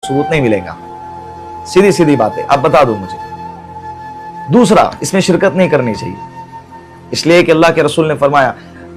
सबूत नहीं मिलेगा। सीधी सीधी बात है, आप बता दो मुझे। दूसरा, इसमें शिरकत नहीं करनी चाहिए, इसलिए कि अल्लाह के रसूल ने फरमाया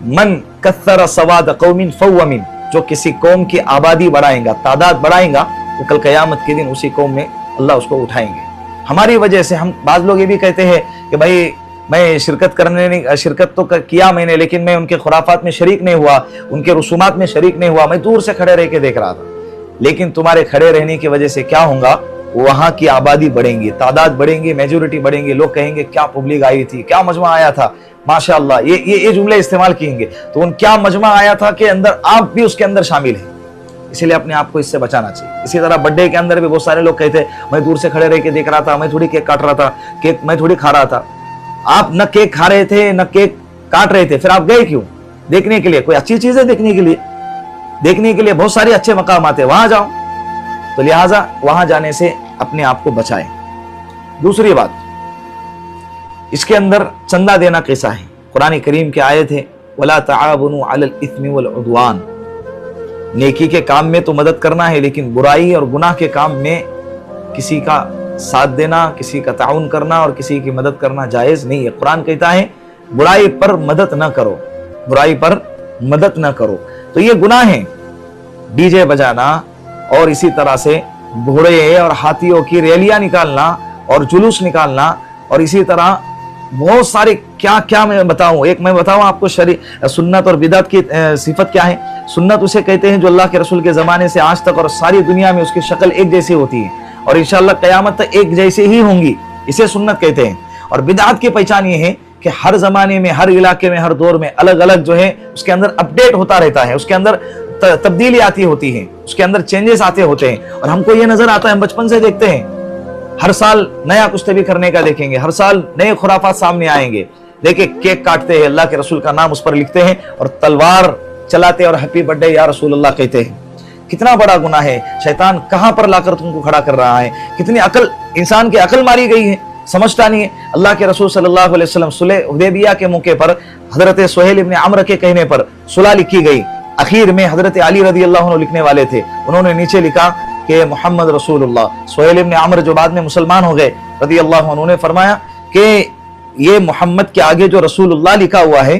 मन कस्सर सवाद कौमिन फहुव मिन, जो किसी कौम की आबादी बढ़ाएगा, तादाद बढ़ाएगा, तो कल क़यामत के दिन उसी कौम में अल्लाह उसको उठाएंगे। हमारी वजह से हम बाज लोग ये भी कहते हैं कि भाई मैं शिरकत तो किया मैंने, लेकिन मैं उनके खुराफात में शरीक नहीं हुआ, उनके रसूमात में शरीक नहीं हुआ, मैं दूर से खड़े रह के देख रहा था। लेकिन तुम्हारे खड़े रहने की वजह से क्या होगा, वहां की आबादी बढ़ेंगी, तादाद बढ़ेंगी, मेजोरिटी बढ़ेंगे, लोग कहेंगे क्या पब्लिक आई थी, क्या मजमा आया था, माशाअल्लाह, ये जुमले इस्तेमाल किएंगे। तो उन क्या मजमा आया था के अंदर आप भी उसके अंदर शामिल हैं, इसीलिए अपने आप को इससे बचाना चाहिए। इसी तरह बर्थडे के अंदर भी बहुत सारे लोग कहते हैं मैं दूर से खड़े रह के देख रहा था, मैं थोड़ी केक काट रहा था, केक मैं थोड़ी खा रहा था। आप न केक खा रहे थे न केक काट रहे थे, फिर आप गए क्यों? देखने के लिए, कोई अच्छी चीज है देखने के लिए बहुत सारे अच्छे मकाम आते हैं, वहां जाओ। तो लिहाजा वहां जाने से अपने आप को बचाएं। दूसरी बात, इसके अंदर चंदा देना कैसा है? कुरान करीम की आयत है वला तआवनु अलल इस्मि वल उद्वान, नेकी के काम में तो मदद करना है, लेकिन बुराई और गुनाह के काम में किसी का साथ देना, किसी का ताउन करना और किसी की मदद करना जायज नहीं है। कुरान कहता है बुराई पर मदद न करो, बुराई पर मदद न करो। तो ये गुनाह है, डीजे बजाना और इसी तरह से घोड़े और हाथियों की रैलियां निकालना और जुलूस निकालना, और इसी तरह बहुत सारे क्या क्या मैं बताऊं। एक मैं बताऊं आपको सुन्नत और बिदअत की सिफत क्या है। सुन्नत उसे कहते हैं जो अल्लाह के रसूल के जमाने से आज तक और सारी दुनिया में उसकी शक्ल एक जैसी होती है और इंशाअल्लाह क़यामत तक एक जैसे ही होंगी, इसे सुन्नत कहते हैं। और बिदअत की पहचान ये है कि हर जमाने में, हर इलाके में, हर दौर में अलग अलग जो है उसके अंदर अपडेट होता रहता है, उसके अंदर तब्दीली आती होती है, उसके अंदर चेंजेस आते होते हैं। और हमको ये नजर आता है, हम बचपन से देखते हैं, हर साल नया कुछ भी करने का देखेंगे, हर साल नए खुराफात सामने आएंगे। देखिए केक काटते हैं, अल्लाह के रसूल का नाम उस पर लिखते हैं और तलवार चलाते और हैप्पी बर्थडे या रसूल अल्लाह कहते हैं। कितना बड़ा गुनाह है, शैतान कहां पर लाकर तुमको खड़ा कर रहा है। कितनी अकल, इंसान की अकल मारी गई है, समझता नहीं है। अल्लाह के रसूल सल्लल्लाहु अलैहि वसल्लम सुलह हुदैबिया के मौके पर हजरत सुहेल इब्न अम्र के कहने पर सुलह लिखी गई। आखिर में हजरत अली रजी अल्लाह अन्हु लिखने वाले थे, उन्होंने नीचे लिखा कि मोहम्मद रसूलुल्लाह। सुहेल इब्न अम्र जो बाद में मुसलमान हो गए रजी अल्लाह अन्हु, उन्होंने फरमाया कि ये मोहम्मद के आगे जो रसूलुल्लाह लिखा हुआ है,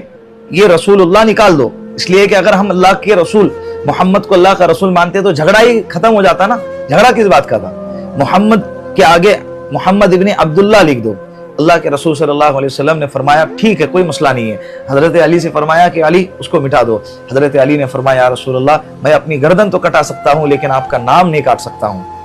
ये रसूलुल्लाह निकाल दो। इसलिए कि अगर हम अल्लाह के रसूल मोहम्मद को अल्लाह का रसूल मानते तो झगड़ा ही खत्म हो जाता ना। झगड़ा किस बात का था? मोहम्मद के आगे मोहम्मद इब्न अब्दुल्लाह लिख दो। अल्लाह के रसूल सल्लल्लाहु अलैहि वसल्लम ने फरमाया ठीक है, कोई मसला नहीं है। हजरत अली से फरमाया कि अली उसको मिटा दो। हजरत अली ने फरमाया या रसूल अल्लाह, मैं अपनी गर्दन तो कटा सकता हूँ लेकिन आपका नाम नहीं काट सकता हूँ।